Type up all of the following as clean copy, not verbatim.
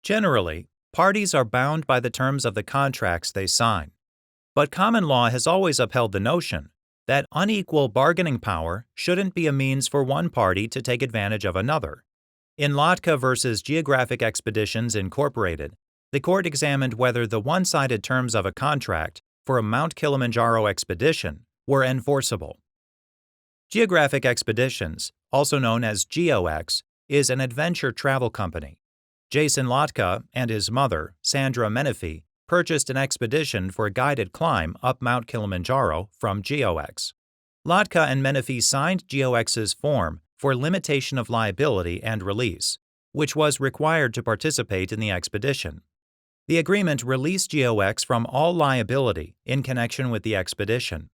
Generally, parties are bound by the terms of the contracts they sign, but common law has always upheld the notion that unequal bargaining power shouldn't be a means for one party to take advantage of another. In Lhotka versus Geographic Expeditions Incorporated, the court examined whether the one-sided terms of a contract for a Mount Kilimanjaro expedition were enforceable. Geographic Expeditions, also known as GeoEx, is an adventure travel company. Jason Lhotka and his mother, Sandra Menefee, purchased an expedition for a guided climb up Mount Kilimanjaro from GeoEx. Lhotka and Menefee signed GeoEx's form for limitation of liability and release, which was required to participate in the expedition. The agreement released GeoEx from all liability in connection with the expedition.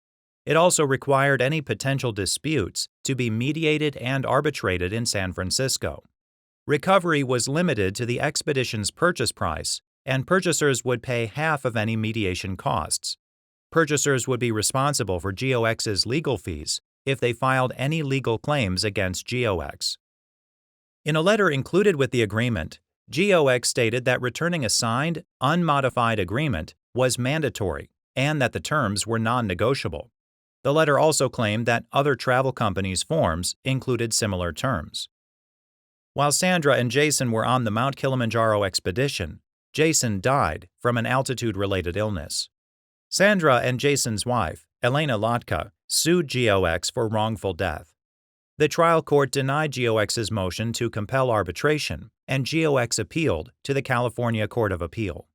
It also required any potential disputes to be mediated and arbitrated in San Francisco. Recovery was limited to the expedition's purchase price, and purchasers would pay half of any mediation costs. Purchasers would be responsible for GeoEx's legal fees if they filed any legal claims against GeoEx. In a letter included with the agreement, GeoEx stated that returning a signed, unmodified agreement was mandatory and that the terms were non-negotiable. The letter also claimed that other travel companies' forms included similar terms. While Sandra and Jason were on the Mount Kilimanjaro expedition, Jason died from an altitude-related illness. Sandra and Jason's wife, Elena Lhotka, sued GeoEx for wrongful death. The trial court denied GeoEx's motion to compel arbitration, and GeoEx appealed to the California Court of Appeal.